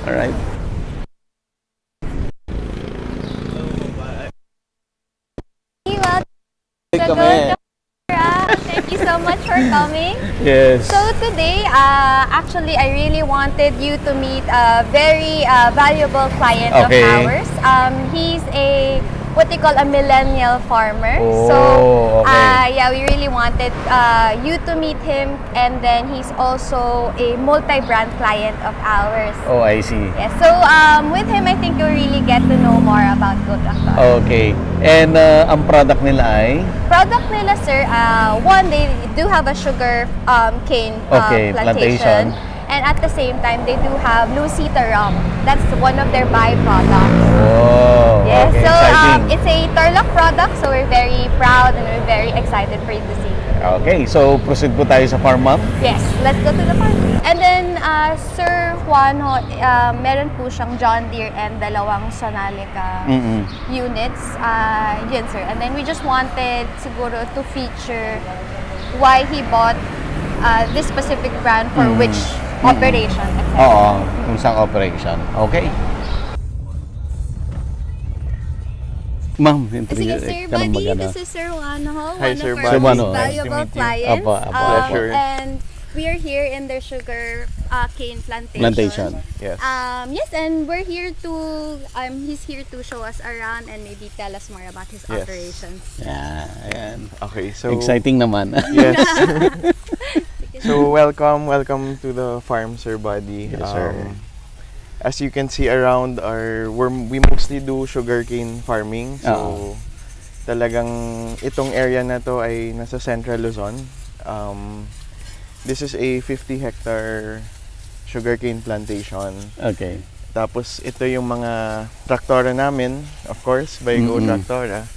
Alright. Thank you so much for coming. Yes. So today, actually, I really wanted you to meet a very valuable client of ours. He's what they call a millennial farmer. Yeah, we really wanted you to meet him, and then he's also a multi-brand client of ours. Oh, I see. Yeah, so with him, I think you'll really get to know more about Go Tractor. Okay. And ang product nila ay? Product nila, sir, one, they do have a sugar cane plantation. And at the same time, they do have Lucita rum. That's one of their byproducts. Oh, yes. Okay, So exciting. it's a Tarlac product, so we're very proud and we're very excited for you to see. Okay, so proceed po tayo sa farm, ma'am. Yes, let's go to the farm. And then, Sir Juan, meron po siyang John Deere and dalawang Sonalica units. Yun, sir. And then we just wanted siguro to feature why he bought this specific brand for which operation, etc. Oo, kung saan operation. Okay. Ma'am, Sige, Sir ka ng Buddy, magana. this is Sir Juan, Hi, one Sir of Buddy. our Nice valuable clients. Pleasure. And we are here in their sugar cane plantation. Plantation. Yes. Yes, and we're here to, he's here to show us around and maybe tell us more about his Yes. operations. Yeah, ayan. Okay, so Exciting naman. yes. So welcome to the farm, Sir Buddy. Yes, sir. As you can see around we mostly do sugarcane farming. So talagang itong area na to ay nasa Central Luzon. This is a 50-hectare sugarcane plantation. Okay. Tapos ito yung mga traktora namin, of course, by Go Tractora.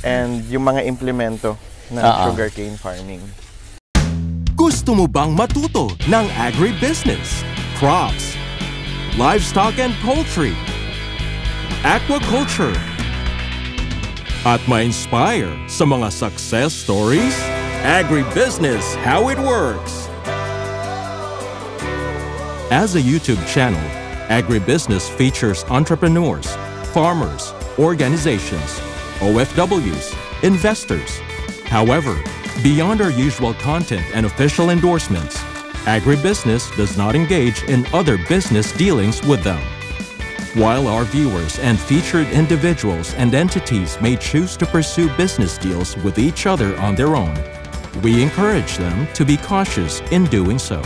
And yung mga implemento ng sugarcane farming. Gusto mo bang matuto ng agribusiness, crops, livestock and poultry, aquaculture, at ma-inspire sa mga success stories? Agribusiness, how it works. As a YouTube channel, Agribusiness features entrepreneurs, farmers, organizations, OFWs, investors. However, beyond our usual content and official endorsements, Agribusiness does not engage in other business dealings with them. While our viewers and featured individuals and entities may choose to pursue business deals with each other on their own, we encourage them to be cautious in doing so.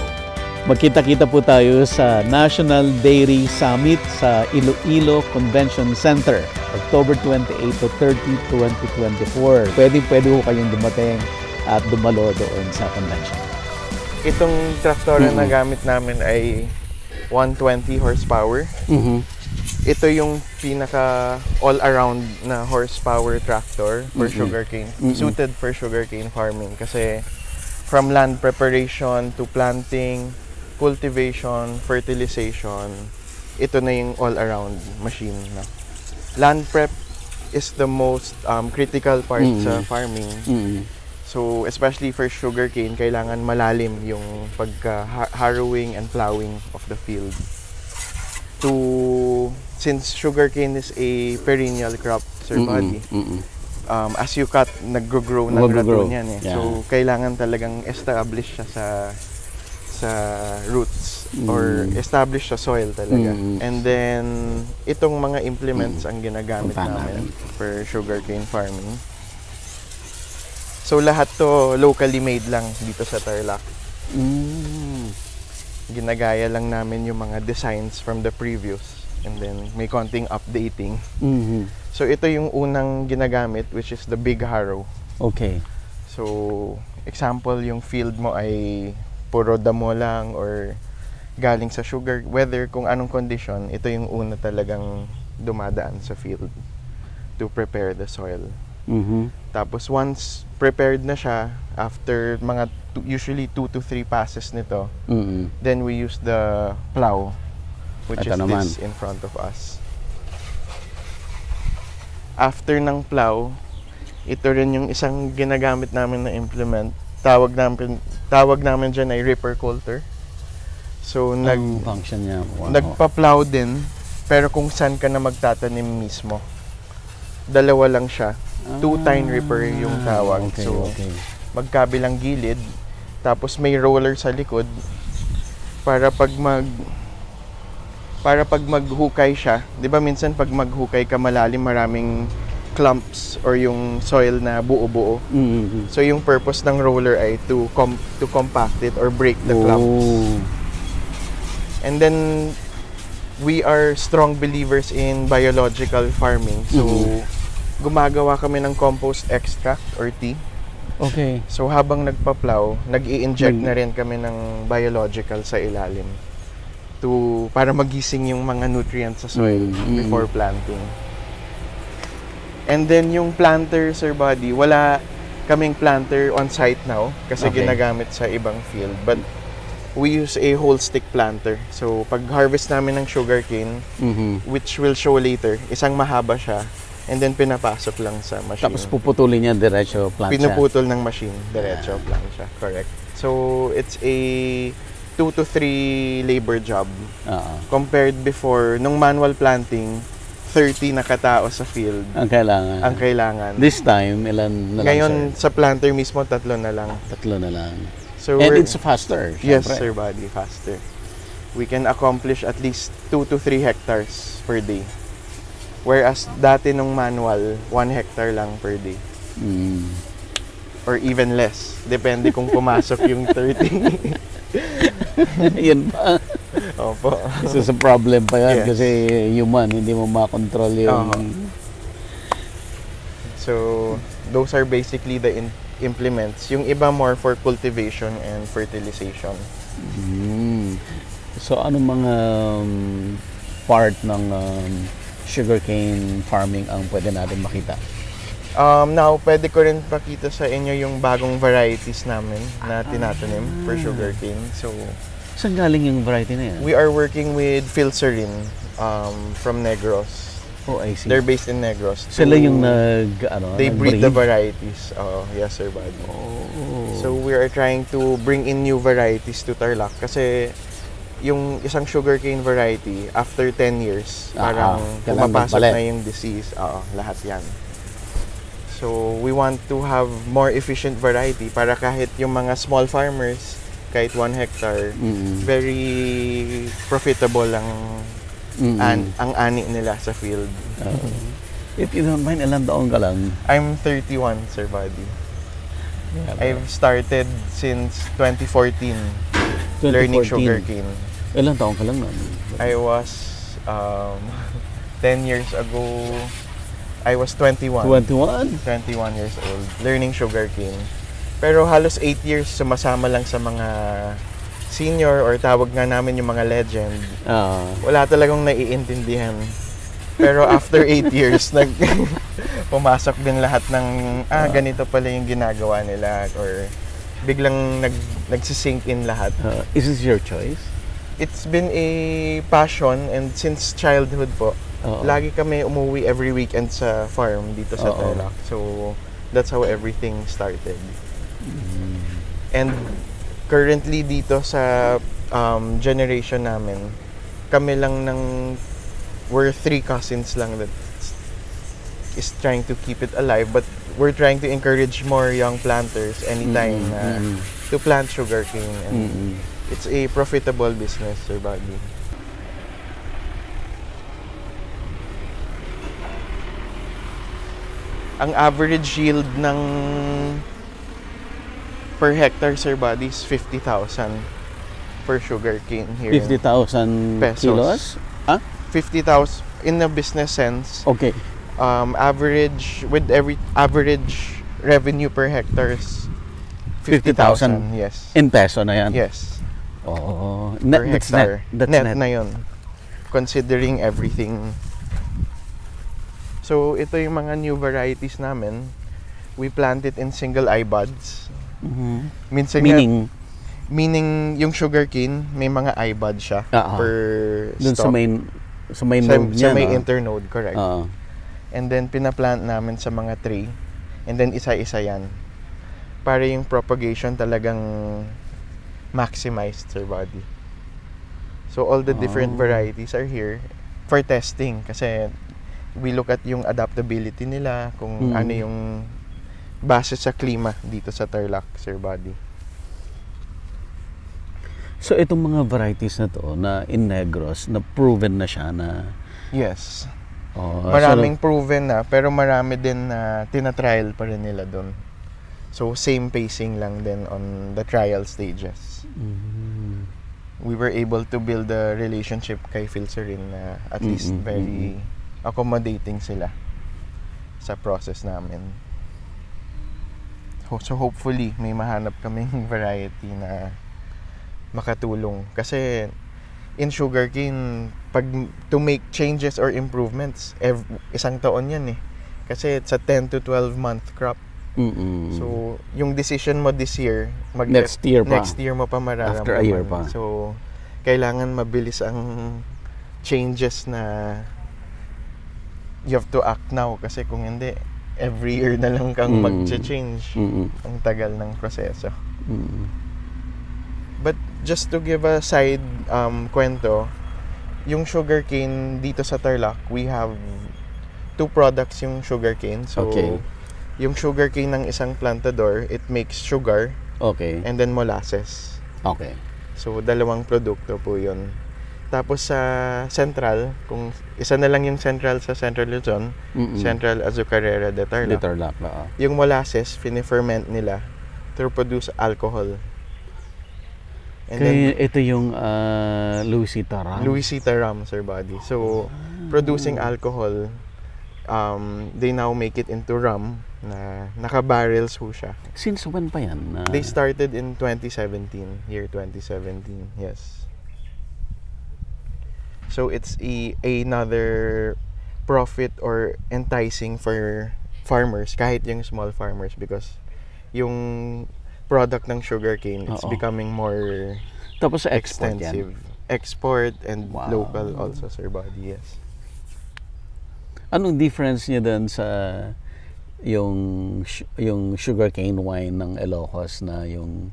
Magkita-kita po tayo sa National Dairy Summit sa Iloilo Convention Center, October 28 to 30, 2024. Pwede ho kayong dumating at dumalo doon sa convention. Itong traktora na gamit namin ay 120 horsepower. Ito yung pinaka all-around na horsepower tractor for sugarcane, suited for sugarcane farming kasi from land preparation to planting, cultivation, fertilization, ito na yung all-around machine na. Land prep is the most critical part sa farming. So, especially for sugarcane, kailangan malalim yung pagka-harrowing and plowing of the field. Since sugarcane is a perennial crop, Sir Buddy, as you cut, nag-grow yan eh. Yeah. So, kailangan talagang establish siya sa roots or establish sa soil talaga. And then, itong mga implements ang ginagamit namin for sugarcane farming. So, lahat to locally made lang dito sa Tarlac. Ginagaya lang namin yung mga designs from the previous and then may konting updating. So ito yung unang ginagamit, which is the big harrow. Okay. So example, yung field mo ay puro damo lang or galing sa sugar, whether kung anong condition, ito yung una talagang dumadaan sa field to prepare the soil. Tapos once prepared na siya, after mga usually 2 to 3 passes nito, then we use the plow, which Ito is naman. this in front of us. After ng plow, ito rin yung isang ginagamit namin na implement. Tawag namin dyan ay ripper coulter. So, Ang function niya. Wow. nagpa-plow din, pero kung saan ka na magtatanim mismo. Dalawa lang siya. Two-tine ripper yung tawag. Okay, so, okay. magkabilang gilid, tapos may roller sa likod para pag maghukay siya. 'Di ba minsan pag maghukay ka malalim, maraming clumps or yung soil na buo-buo. Mm-hmm. So yung purpose ng roller ay to compact it or break the clumps. And then we are strong believers in biological farming. So gumagawa kami ng compost extract or tea. Okay. So habang nagpa-plow, nag-i-inject na rin kami ng biological sa ilalim para magising yung mga nutrients sa soil before planting. And then yung planter, Sir Buddy, wala kaming planter on site now kasi ginagamit sa ibang field. But we use a whole stick planter. So pag harvest namin ng sugarcane, which will show later, isang mahaba siya. And then pinapasok lang sa machine. Tapos puputulin niya diretso plant siya. Pinuputol ng machine, diretso plant siya. Correct. So it's a 2 to 3 labor job. Compared before, nung manual planting, 30 na katao sa field. Ang kailangan. This time, ilan na lang, Ngayon, sir? sa planter mismo, 3 na lang. 3 na lang. So and it's faster. Yes, syempre. Sir Buddy, faster. We can accomplish at least 2 to 3 hectares per day. Whereas dati nung manual, 1 hectare lang per day. Or even less. Depende kung pumasok yung 30. Yan pa. Opo. Isa sa problem pa yan. Yes. Kasi human, hindi mo makontrol yung... So, those are basically the implements. Yung iba more for cultivation and fertilization. So, ano mga part ng sugarcane farming ang pwede natin makita? Now, pwede ko rin pakita sa inyo yung bagong varieties namin na tinatanim for sugarcane. So, saan galing yung variety na yan? we are working with Filcerin from Negros. Oh, I see. They're based in Negros. Sila yung They breed the varieties. Yes, Sir Buddy. So, we are trying to bring in new varieties to Tarlac kasi yung isang sugarcane variety, after 10 years, parang pumapasok na yung disease. Lahat yan. So, we want to have more efficient variety para kahit yung mga small farmers, kahit 1 hectare, very profitable ang ani nila sa field. If you don't mind, ilang taon ka lang? I'm 31, Sir Buddy. I've started since 2014 learning sugarcane. Ilang taon ka lang nun? I was 10 years ago. I was 21. 21? 21 years old, learning sugarcane. Pero halos 8 years sumasama lang sa mga senior or tawag nga namin yung mga legend. Wala talagang naiintindihan. Pero after 8 years, pumasok din lahat ng, ganito pala yung ginagawa nila or biglang nagsisink in lahat. Is this your choice? It's been a passion and since childhood po, lagi kami umuwi every weekend sa farm dito sa Tarlac. So, that's how everything started. And currently dito sa generation namin, kami lang we're 3 cousins lang that is trying to keep it alive. But we're trying to encourage more young planters anytime to plant sugarcane. And it's a profitable business, Sir Buddy. Ang average yield ng per hectare, Sir Buddy, is 50,000 per sugarcane here. 50,000 kilos? 50,000 in a business sense. Okay. Average revenue per hectare is 50,000. Yes. In peso na yan? Yes. Per hectare. That's net na yun. Considering everything. So, ito yung mga new varieties namin. We plant it in single eye buds. Minsan meaning yung sugarcane, may mga eye bud siya per dun stalk. Sa main node niya. Sa may internode, correct. And then, pinaplant namin sa mga tray. And then, isa-isa yan. Para yung propagation talagang maximized, Sir Buddy. So all the different varieties are here for testing kasi we look at yung adaptability nila, kung ano yung base sa klima dito sa Tarlac, Sir Buddy. So itong mga varieties na to na in Negros, na proven na siya na... Yes. So, Maraming proven na, pero marami din na tina-trial pa rin nila doon. So same pacing lang din on the trial stages. We were able to build a relationship kay Filcerin na at least very accommodating sila sa process namin. So hopefully may mahanap kaming variety na makatulong. Kasi in sugarcane, pag to make changes or improvements, isang taon yan eh. Kasi it's a 10 to 12 month crop. So, yung decision mo this year, next year mo pa mararamdaman. After a year pa. So, kailangan mabilis ang changes na you have to act now. Kasi kung hindi, every year na lang kang mag-change. Ang tagal ng proseso. But just to give a side kwento, yung sugarcane dito sa Tarlac, we have 2 products yung sugarcane. So, yung sugarcane ng isang plantador, it makes sugar and then molasses. So, 2 produkto po yun. Tapos sa Central, kung isa na lang yung Central sa Central Luzon, Central Azucarera de Tarlac. Yung molasses, fini-ferment nila to produce alcohol. And then, ito yung Luisita Rum. Luisita Rum, Sir Buddy. So, producing alcohol, they now make it into rum na naka-barrels ho siya. Since when pa yan? They started in 2017, year 2017, yes. So it's another profit or enticing for farmers, kahit yung small farmers, because yung product ng sugarcane, it's becoming more tapos export extensive. Export and local also, Sir Buddy, yes. Anong difference niya doon sa yung sugarcane wine ng Ilocos na yung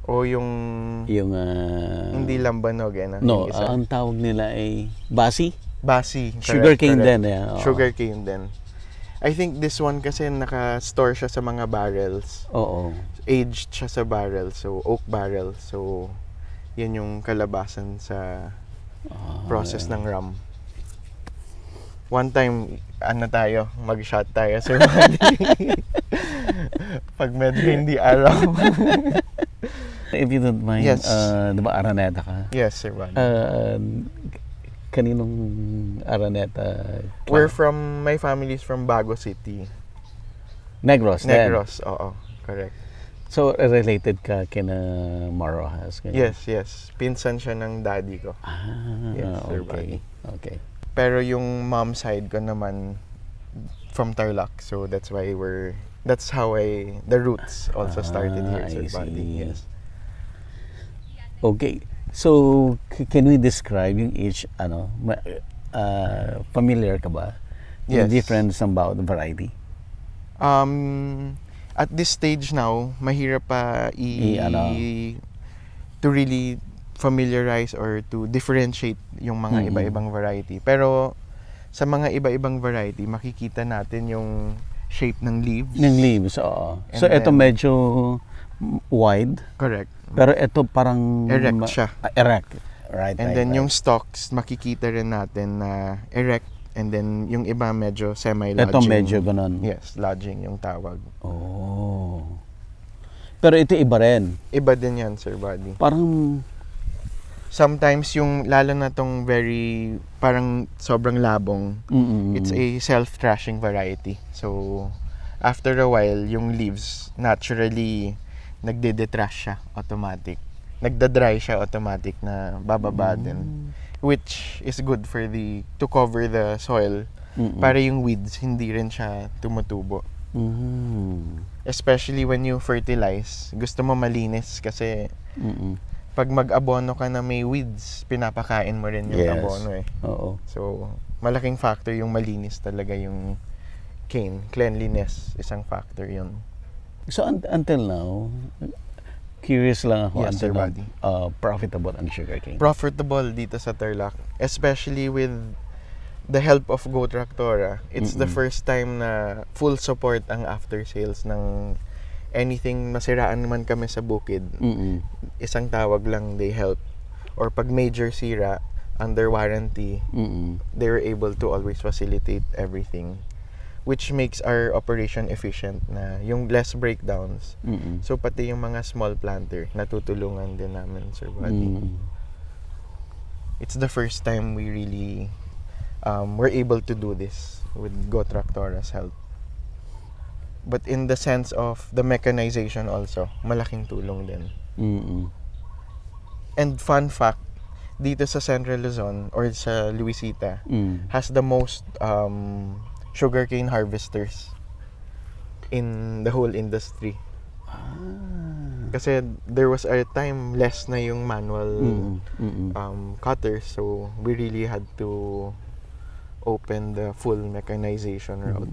hindi lambanog no, ang tawag nila ay basi? Basi. Sugarcane din. Sugarcane din. I think this one kasi naka-store siya sa mga barrels. Aged siya sa barrel, so oak barrel. So yun yung kalabasan sa process ng rum. One time, mag-shot tayo, Sir Buddy. Pag medyo hindi araw. If you don't mind, yes. Di ba Araneta ka? Yes, Sir Buddy. Kaninong Araneta? My family is from Bago City. Negros, oo. Correct. So, related ka kina Marojas? Yes. Pinsan siya ng daddy ko. Yes, Sir Buddy. Okay. Pero yung mom side ko naman from Tarlac, so that's how the roots also started here, Sir Buddy. Yes. Okay. So, can we describe yung each, familiar ka ba? Yes. The difference about the variety? At this stage now, mahirap pa to really familiarize or to differentiate yung mga iba-ibang variety. Pero sa mga iba-ibang variety, makikita natin yung shape ng leaves. Ng leaves, oo. So ito medyo wide. Correct. Pero ito parang erect siya. Erect. Right. And then yung stalks, makikita rin natin na erect. And then yung iba medyo semi-lodging. Ito medyo ganun. Yes, lodging yung tawag. Pero ito iba rin. Iba din yan, Sir Buddy. Parang sometimes yung lalo na tong very parang sobrang labong, it's a self-thrashing variety. So after a while, yung leaves naturally nagde-detrash siya automatic. Nagda-dry siya automatic na bababa din. Which is good for to cover the soil para yung weeds hindi rin siya tumutubo. Especially when you fertilize, gusto mo malinis kasi pag mag-abono ka na may weeds, pinapakain mo rin yung abono eh. So, malaking factor yung malinis talaga yung cane. Cleanliness, isang factor yun. So, until now, Curious lang ako, Yes, sir, buddy. profitable ang sugarcane. Profitable dito sa Tarlac, especially with the help of Go Tractora. It's the first time na full support ang after sales ng anything masiraan man kami sa bukid. Isang tawag lang, they help. Or pag major sira, under warranty, they were able to always facilitate everything, which makes our operation efficient na yung less breakdowns. So pati yung mga small planter, natutulungan din namin, Sir Buddy. It's the first time we really were able to do this with Go Tractora's help. But in the sense of the mechanization also, malaking tulong din. And fun fact, dito sa Central Luzon or sa Luisita has the most sugarcane harvesters in the whole industry. Kasi there was a time less na yung manual cutters, so we really had to open the full mechanization route.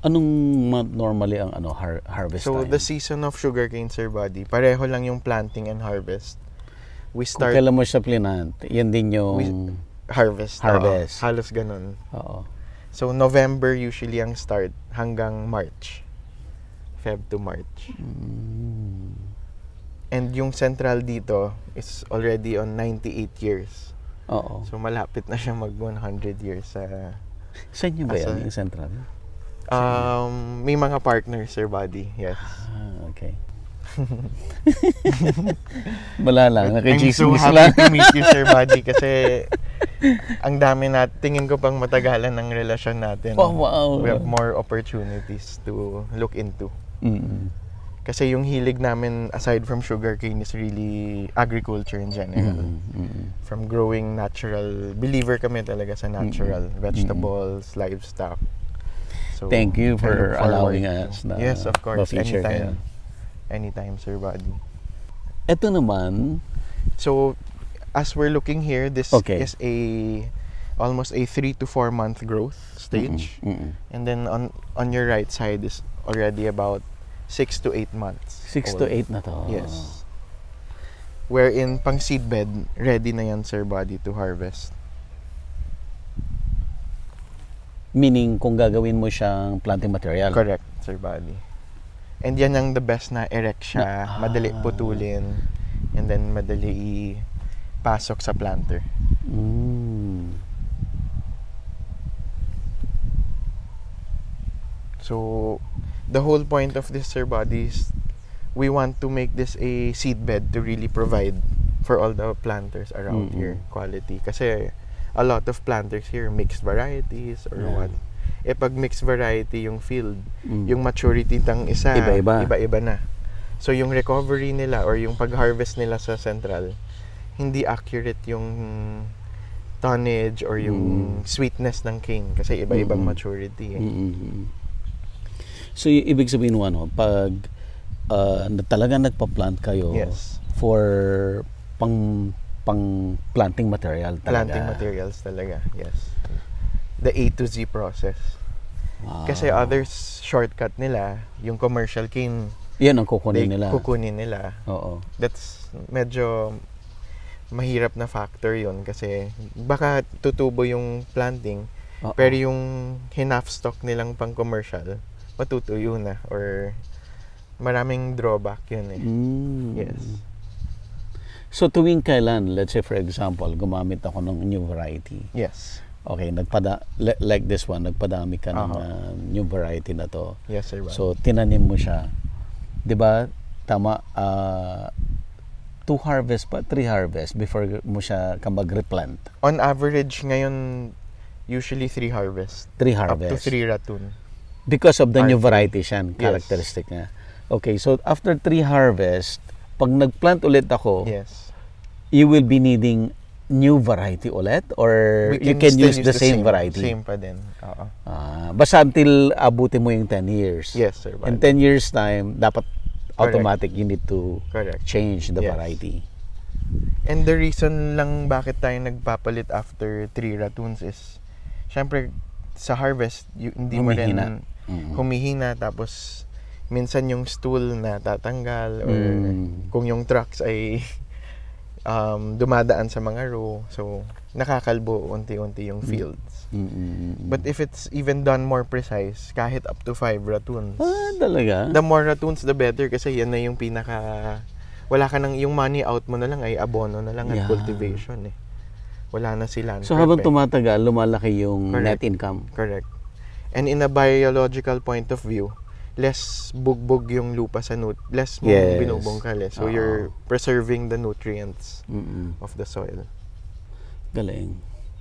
Anong month normally ang harvest So time? the season of sugarcane, Sir Buddy, pareho lang yung planting and harvest. We Kung start kailan mo siya plinant, yan din yung harvest. Harvest. Halos ganun. Oo. So November usually ang start hanggang March. Feb to March. And yung central dito is already on 98 years. Oo. So malapit na siya mag 100 years sa Saan nyo ba yan, yung central? may mga partners, Sir Buddy. Yes. Okay. Wala lang, I'm so nakichismis happy lang. to meet you, Sir Buddy, kasi ang dami tingin ko pang matagalan ng relasyon natin. Oh, wow. We have more opportunities to look into. Kasi yung hilig namin aside from sugarcane is really agriculture in general. From growing natural, believer kami talaga sa natural vegetables, livestock. So, Thank you for I look forward allowing to- us na Yes, of course. ma-feature kayo. Anytime, Sir Buddy. Ito naman, So, as we're looking here, this Okay. is almost a 3 to 4 month growth stage. And then on your right side is already about 6 to 8 months. 6 old. to 8 na to. Yes. Wherein pang seedbed, ready na yan, Sir Buddy, to harvest. Meaning, kung gagawin mo siyang planting material. Correct, Sir Buddy. And yan ang the best na erect siya, madali putulin, and then madali pasok sa planter. So, the whole point of this, Sir Buddy, is we want to make this a seed bed to really provide for all the planters around here quality. Kasi a lot of planters here, mixed varieties or what. Eh pag mixed variety yung field, yung maturity ng isa, iba-iba na. So yung recovery nila or yung pag-harvest nila sa central, hindi accurate yung tonnage or yung sweetness ng cane kasi iba-ibang maturity. So, ibig sabihin mo, pag talaga nagpa-plant kayo Yes. for pang planting material talaga. Planting materials talaga, yes. The A to Z process. Wow. Kasi others, shortcut nila, yung commercial cane, Yan ang kukunin nila. kukunin nila. Oo. That's medyo mahirap na factor yon kasi baka tutubo yung planting, pero yung enough stock nilang pang commercial, matutuyo na or maraming drawback yun eh. Yes. So tuwing kailan, let's say for example, gumamit ako ng new variety. Yes. Okay, like this one, nagpadami ka ng new variety na to. Yes, sir. So tinanim mo siya. 'Di ba? Tama, 2 harvest pa, 3 harvest before mo siya mag-replant. On average ngayon usually 3 harvest. 3 harvest. Up to 3 ratoon. Because of the new varieties yan, characteristic niya. Okay, so after 3 harvest, pag nagplant ulit ako, Yes. you will be needing new variety ulit or We you can still use the same variety? Same pa din. Oo. Basta until abutin mo yung 10 years. Yes, sir. In 10 years time, dapat automatic you need to Correct. change the Yes. variety. And the reason lang bakit tayo nagpapalit after 3 ratoons is, syempre, sa harvest, hindi mo rin Humihina. humihina, tapos minsan yung stool na tatanggal or kung yung trucks ay dumadaan sa mga row. So, nakakalbo unti-unti yung fields. But if it's even done more precise, kahit up to 5 ratoons. Talaga? The more ratoons, the better kasi yan na yung wala ka nang, yung money out mo na lang ay abono na lang at cultivation eh. Wala na sila. So habang tumatagal, lumalaki yung net income. Correct. And in a biological point of view, less bugbog yung lupa sa less mo binubungkal eh. So you're preserving the nutrients of the soil. Galing.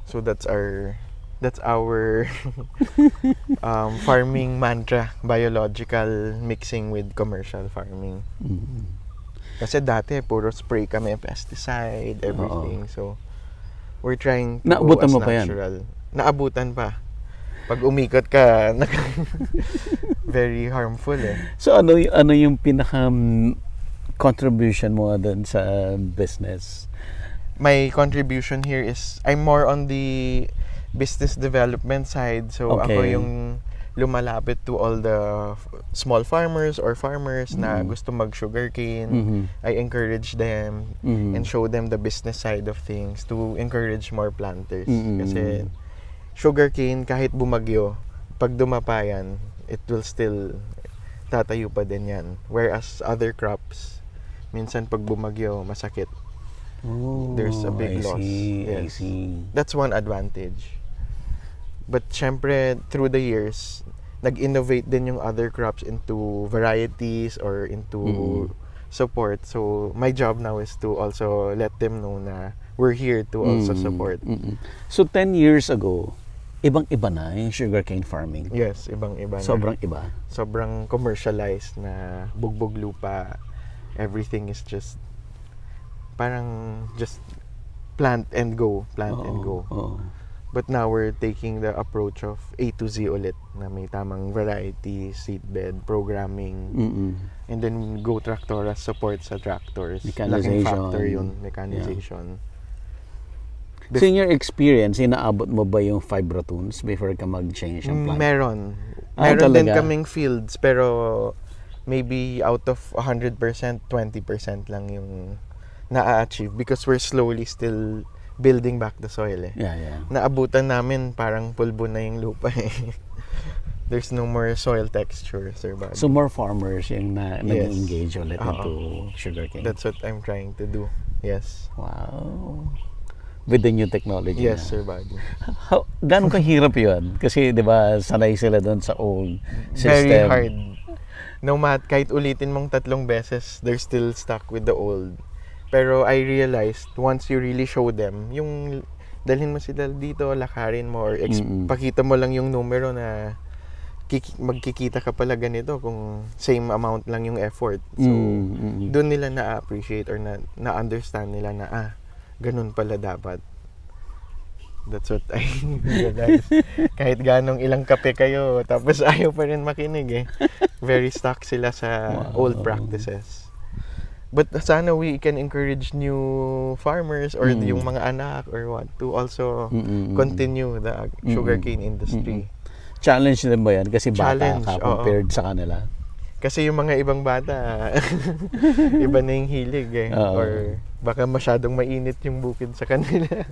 So that's our farming mantra, biological mixing with commercial farming. Kasi dati puro spray kami, pesticide, everything. So we're trying to go as natural. Naabutan pa. Pag umikot ka, very harmful eh. So ano yung pinaka contribution mo doon sa business? My contribution here is I'm more on the business development side. So ako yung lumalapit to all the small farmers or farmers na gusto mag-sugarcane. I encourage them and show them the business side of things to encourage more planters. Kasi sugarcane, kahit bumagyo, pag dumapa yan, it will still tatayo pa din yan. Whereas other crops, minsan pag bumagyo, masakit. There's a big loss. I see. That's one advantage. But syempre, through the years, nag-innovate din yung other crops into varieties or into support. So, my job now is to also let them know na we're here to also support. So, 10 years ago, ibang-iba na yung sugarcane farming. Yes, ibang-iba na. Sobrang iba. Sobrang commercialized na bugbog lupa. Everything is just parang just plant and go. But now we're taking the approach of A to Z ulit na may tamang variety, seedbed, programming. And then Go Tractora support sa tractors. Laking factor yun, mechanization. So in your experience, inaabot mo ba yung 5 ratoons before ka mag-change ang plant? Meron din kaming fields, pero maybe out of 100%, 20% lang yung na-achieve because we're slowly still building back the soil eh. Naabutan namin parang pulbo na yung lupa eh. There's no more soil texture, Sir Buddy. So more farmers yung nag-engage ulit into sugarcane. That's what I'm trying to do. Yes. Wow. With the new technology. Yes, Sir Buddy. Gano'ng kahirap yun? Kasi di ba sanay sila doon sa old system. Very hard. No matter, kahit ulitin mong 3 beses, they're still stuck with the old. Pero I realized, once you really show them, yung dalhin mo sila dito, lakarin mo, or pakita mo lang yung numero na magkikita ka pala ganito kung same amount lang yung effort. So, doon nila na-appreciate or na-understand nila na, ganun pala dapat. That's what I realized. Kahit ganong ilang kape kayo, tapos ayaw pa rin makinig eh. Very stuck sila sa old practices. But sana we can encourage new farmers or yung mga anak or what to also continue the sugarcane industry. Challenge din ba yan? Kasi bata ka compared sa kanila. Kasi yung mga ibang bata, iba na yung hilig eh. Or baka masyadong mainit yung bukid sa kanila.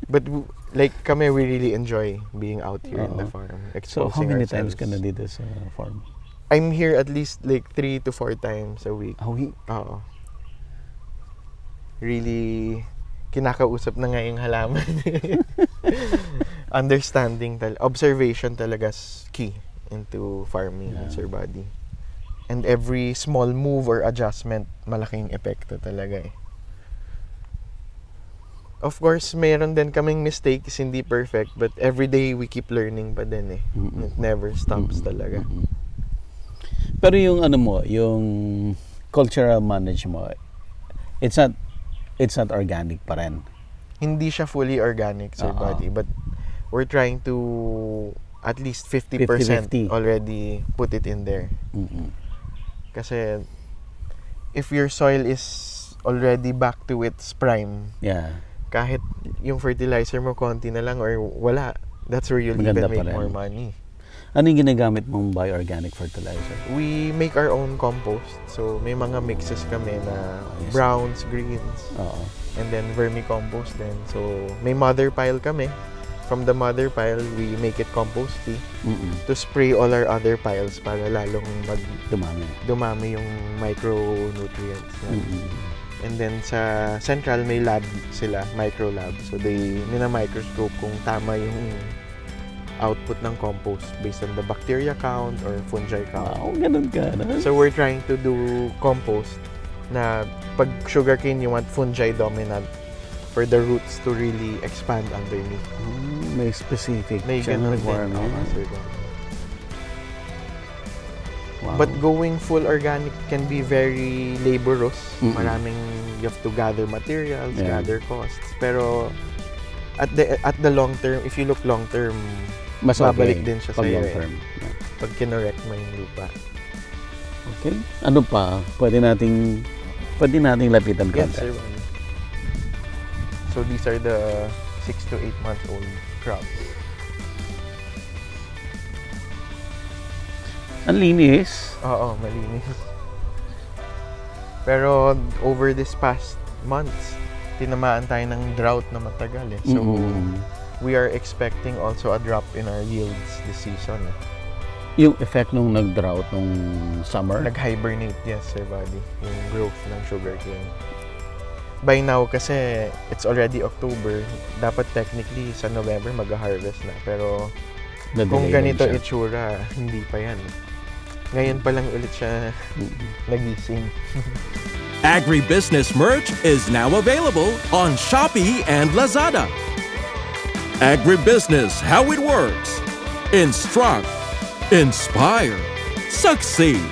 But like kami, we really enjoy being out here in the farm. So how many times ka na dito sa farm? I'm here at least like 3 to 4 times a week. A week? Oo. Really, kinakausap na nga yung halaman. Understanding, observation talaga is key into farming, Sir Buddy. And every small move or adjustment, malaking epekto talaga eh. Of course, mayroon din kaming mistakes, hindi perfect, but every day we keep learning pa din eh. It never stops talaga. Pero yung ano mo, yung cultural management mo, it's not organic pa rin. Hindi siya fully organic, Sir Buddy, but we're trying to at least 50% 50-50. already put it in there. Kasi if your soil is already back to its prime, kahit yung fertilizer mo konti na lang or wala, that's where you'll even make more money. Ano yung ginagamit mong bioorganic fertilizer? We make our own compost. So, may mga mixes kami na browns, greens, and then vermicompost din. So, may mother pile kami. From the mother pile, we make it composty to spray all our other piles para lalong dumami yung micronutrients. And then sa central, may lab sila, micro lab. So, they mina-microscope kung tama yung output ng compost based on the bacteria count or fungi count. Wow, ganun ka. So we're trying to do compost na pag sugarcane you want fungi dominant for the roots to really expand underneath. May specific requirement. Wow. But going full organic can be very laborious. Maraming you have to gather materials, gather costs. Pero at the long term, if you look long term, mas babalik din siya pag sa'yo long term. Pag kinorek mo yung lupa. Okay. Ano pa? Pwede nating lapitan ka. Yes, sir. So these are the 6 to 8 month old crops. Ang linis. Oo, malinis. Pero over this past months, tinamaan tayo ng drought na matagal eh. So we are expecting also a drop in our yields this season. Yung effect nung nag-drought nung summer? Nag-hibernate, yes, sir, buddy. Yung growth ng sugarcane. By now, kasi it's already October, dapat technically sa November mag-harvest na. Pero kung ganito itsura, hindi pa yan. Ngayon pa lang ulit siya nagising. Agribusiness merch is now available on Shopee and Lazada. Agribusiness, how it works. Instruct, inspire, succeed.